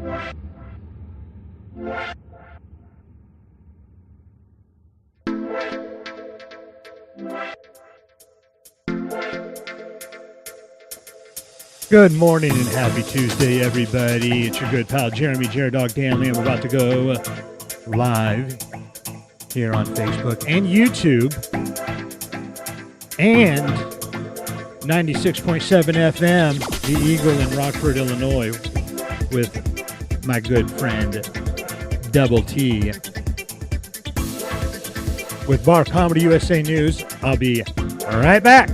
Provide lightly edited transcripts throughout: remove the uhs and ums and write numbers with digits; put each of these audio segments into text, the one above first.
Good morning and happy Tuesday, everybody. It's your good pal, Jeremy Jared Dog Danley. I'm about to go live here on Facebook and YouTube and 96.7 FM, The Eagle in Rockford, Illinois, with my good friend, Double T. With Bar Comedy USA News, I'll be right back.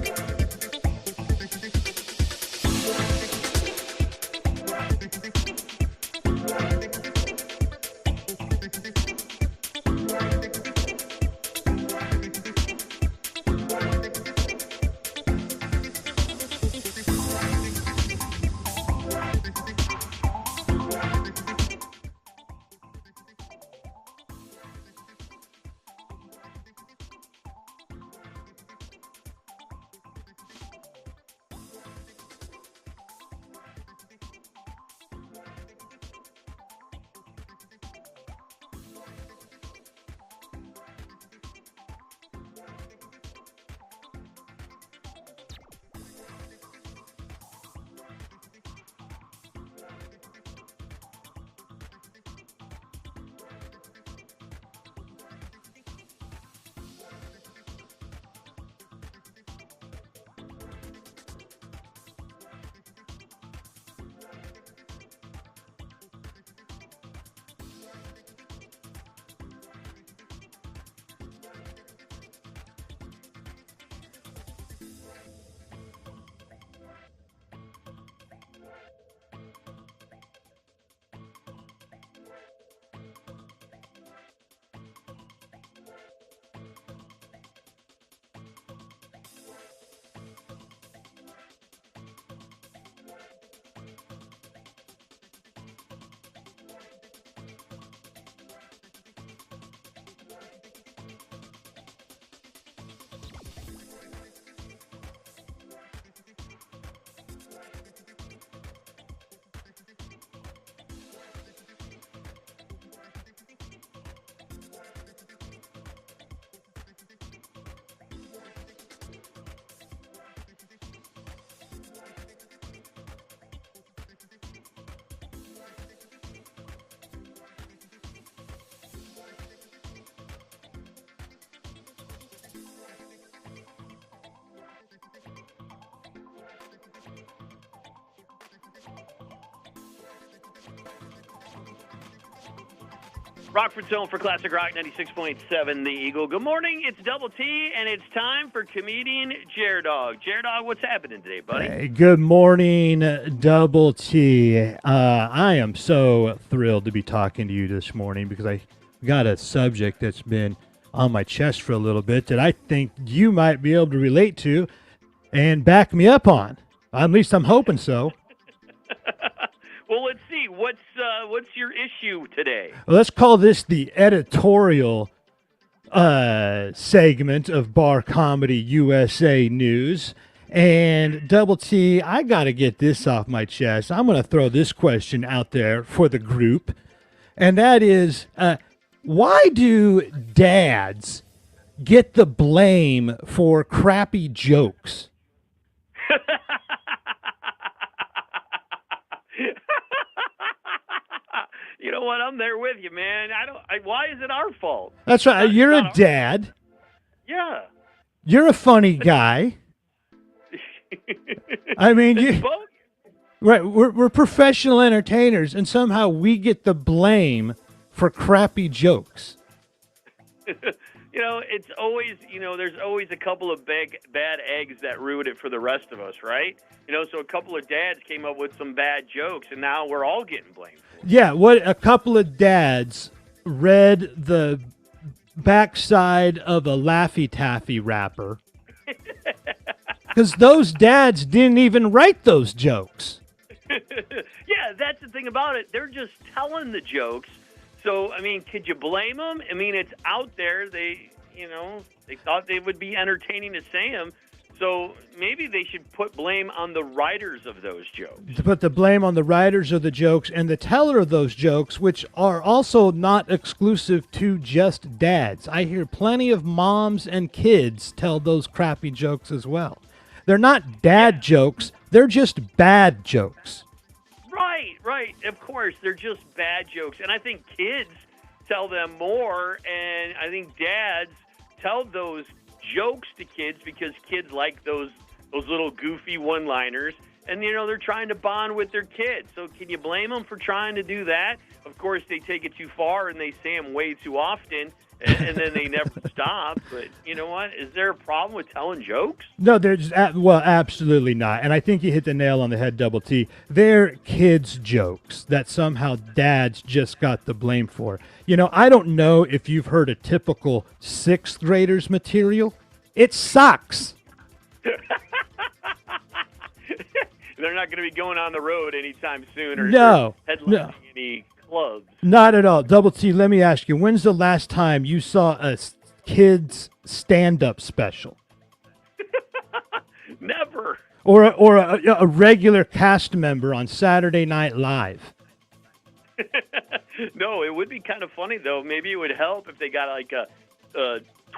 Rockford Zone for Classic Rock 96.7 The Eagle. Good morning, it's Double T, and it's time for comedian Jared Dog. Jared Dog, what's happening today, buddy? Hey, good morning, Double T. I am so thrilled to be talking to you this morning because I got a subject that's been on my chest for a little bit that I think you might be able to relate to and back me up on. At least I'm hoping so. Well, let's see. What's your issue today? Well, let's call this the editorial segment of Bar Comedy USA News. And Double T, I got to get this off my chest. I'm going to throw this question out there for the group. And that is, why do dads get the blame for crappy jokes? You know what? I'm there with you, man. Why is it our fault? That's right. You're a dad. Yeah. You're a funny guy. I mean, right? We're professional entertainers, and somehow we get the blame for crappy jokes. You know, it's always, there's always a couple of bad eggs that ruin it for the rest of us, right? So a couple of dads came up with some bad jokes, and now we're all getting blamed. Yeah, a couple of dads read the backside of a Laffy Taffy wrapper because those dads didn't even write those jokes. Yeah, that's the thing about it. They're just telling the jokes. So, I mean, could you blame them? I mean, it's out there. They thought they would be entertaining to say them. So maybe they should put blame on the writers of those jokes. To put the blame on the writers of the jokes and the teller of those jokes, which are also not exclusive to just dads. I hear plenty of moms and kids tell those crappy jokes as well. They're not dad jokes, they're just bad jokes. Right. Of course, they're just bad jokes. And I think kids tell them more, and I think dads tell those jokes to kids because kids like those little goofy one-liners, and they're trying to bond with their kids. So can you blame them for trying to do that? Of course, they take it too far and they say them way too often, and then they never stop. But you know what? Is there a problem with telling jokes? No, there's absolutely not. And I think you hit the nail on the head, Double T. They're kids' jokes that somehow dads just got the blame for. I don't know if you've heard a typical sixth grader's material. It sucks. They're not going to be going on the road anytime soon or headlining any clubs. Not at all. Double T, let me ask you, when's the last time you saw a kid's stand-up special? Never. Or a regular cast member on Saturday Night Live? No, it would be kind of funny, though. Maybe it would help if they got like a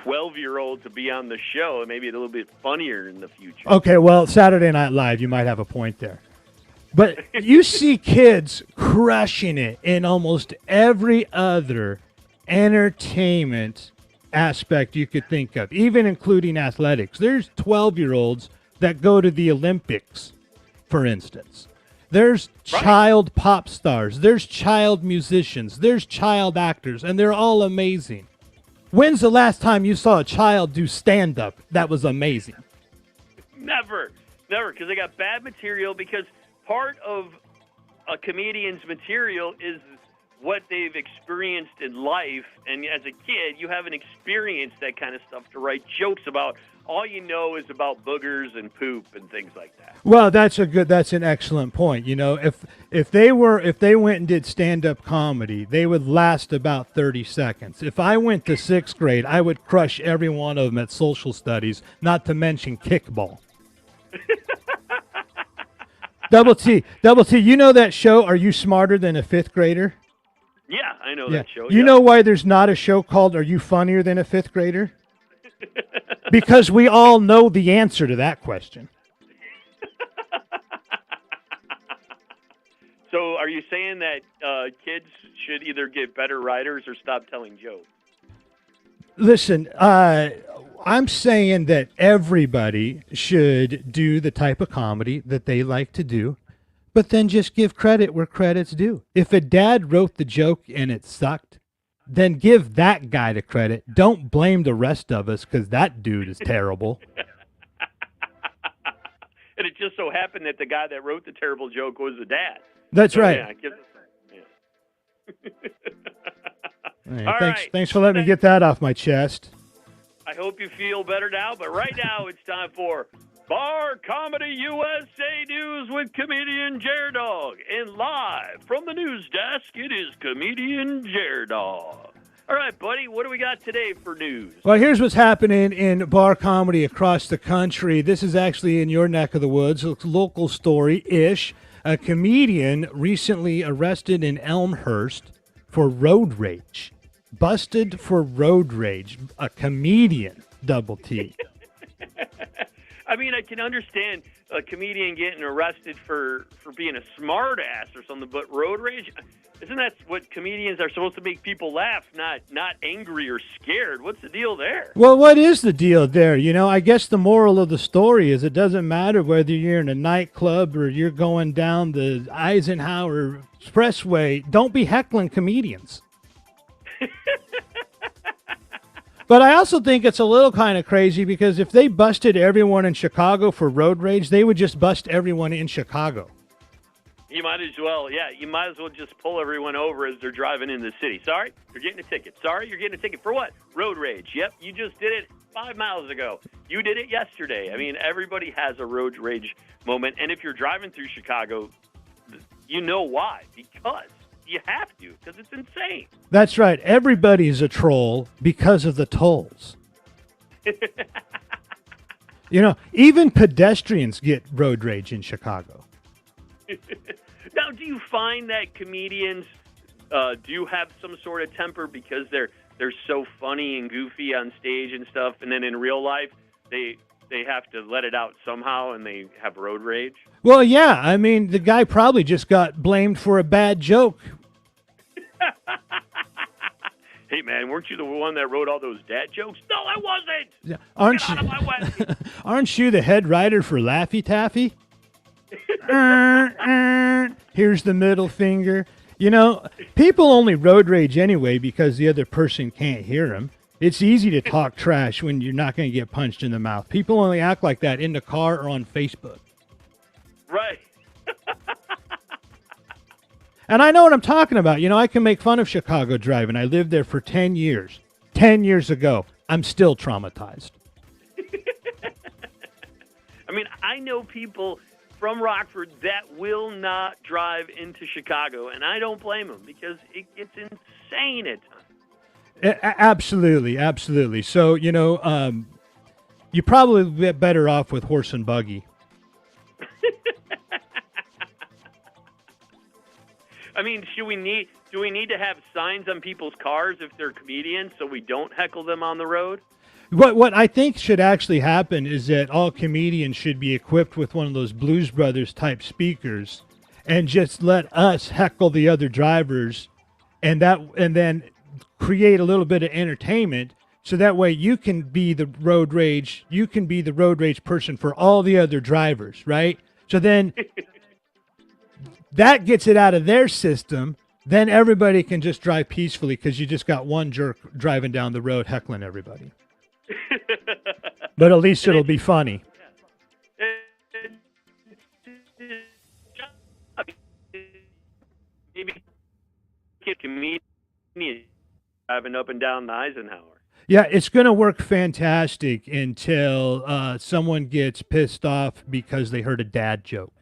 12-year-old to be on the show, and maybe a little bit funnier in the future. Okay, well, Saturday Night Live, you might have a point there. But you see kids crushing it in almost every other entertainment aspect you could think of, even including athletics. There's 12-year-olds that go to the Olympics, for instance. There's child pop stars. There's child musicians. There's child actors, and they're all amazing. When's the last time you saw a child do stand-up that was amazing? Never, because they got bad material, because part of a comedian's material is what they've experienced in life, and as a kid, you haven't experienced that kind of stuff to write jokes about. All you know is about boogers and poop and things like that. Well, that's an excellent point. If they went and did stand-up comedy, they would last about 30 seconds. If I went to sixth grade, I would crush every one of them at social studies, not to mention kickball. Double T, you know that show, Are You Smarter Than a Fifth Grader? Yeah, I know that show. You know why there's not a show called Are You Funnier Than a Fifth Grader? Because we all know the answer to that question. So are you saying that kids should either get better writers or stop telling jokes? Listen, I'm saying that everybody should do the type of comedy that they like to do, but then just give credit where credit's due. If a dad wrote the joke and it sucked, then give that guy the credit. Don't blame the rest of us because that dude is terrible. And it just so happened that the guy that wrote the terrible joke was the dad. That's right. Yeah, Thanks for letting me get that off my chest. I hope you feel better now, but right now it's time for Bar Comedy USA News with comedian Jer Dog. And live from the news desk, it is comedian Jer Dog. All right, buddy, what do we got today for news? Well, here's what's happening in bar comedy across the country. This is actually in your neck of the woods, a local story-ish. A comedian recently arrested in Elmhurst for road rage. Busted for road rage. A comedian, Double T. I mean, I can understand a comedian getting arrested for being a smart ass or something, but road rage, isn't that what comedians are supposed to make people laugh, not angry or scared? What's the deal there? Well, what is the deal there? I guess the moral of the story is it doesn't matter whether you're in a nightclub or you're going down the Eisenhower Expressway. Don't be heckling comedians. But I also think it's a little kind of crazy because if they busted everyone in Chicago for road rage, they would just bust everyone in Chicago. You might as well, you might as well just pull everyone over as they're driving in the city. Sorry, you're getting a ticket. Sorry, you're getting a ticket for what? Road rage. Yep, you just did it 5 miles ago. You did it yesterday. I mean, everybody has a road rage moment. And if you're driving through Chicago, you know why. Because you have to, because it's insane. That's right. Everybody's a troll because of the tolls. You know, even pedestrians get road rage in Chicago. Now, do you find that comedians do have some sort of temper because they're so funny and goofy on stage and stuff, and then in real life they have to let it out somehow and they have road rage? Well, yeah, I mean, the guy probably just got blamed for a bad joke. Hey, man, weren't you the one that wrote all those dad jokes? No, I wasn't. Yeah. Aren't Get out of my way. Aren't you the head writer for Laffy Taffy? Here's the middle finger. You know, people only road rage anyway because the other person can't hear them. It's easy to talk trash when you're not going to get punched in the mouth. People only act like that in the car or on Facebook. Right. And I know what I'm talking about. You know, I can make fun of Chicago driving. I lived there for 10 years. 10 years ago, I'm still traumatized. I mean, I know people from Rockford that will not drive into Chicago, and I don't blame them because it gets insane at times. Absolutely, absolutely. So, you know, you probably get better off with horse and buggy. I mean, do we need to have signs on people's cars if they're comedians so we don't heckle them on the road? What I think should actually happen is that all comedians should be equipped with one of those Blues Brothers type speakers and just let us heckle the other drivers and then create a little bit of entertainment so that way you can be the road rage person for all the other drivers, right? So then that gets it out of their system. Then everybody can just drive peacefully because you just got one jerk driving down the road heckling everybody. But at least it'll be funny. Maybe comedian driving up and down the Eisenhower. Yeah, it's going to work fantastic until someone gets pissed off because they heard a dad joke.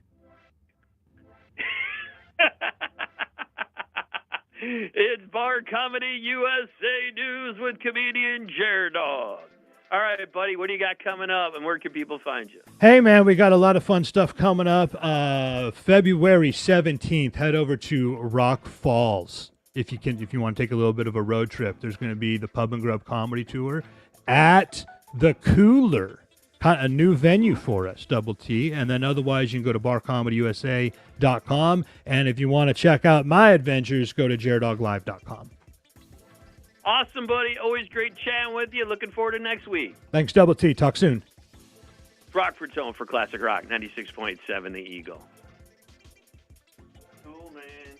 It's Bar Comedy USA News with comedian Jared Dog. All right, buddy, what do you got coming up, and where can people find you? Hey, man, we got a lot of fun stuff coming up. February 17th, head over to Rock Falls. If you want to take a little bit of a road trip, there's going to be the Pub and Grub Comedy Tour at the Cooler, a new venue for us, Double T. And then otherwise, you can go to barcomedyusa.com. And if you want to check out my adventures, go to jaredoglive.com. Awesome, buddy. Always great chatting with you. Looking forward to next week. Thanks, Double T. Talk soon. Rockford's home for Classic Rock, 96.7 The Eagle.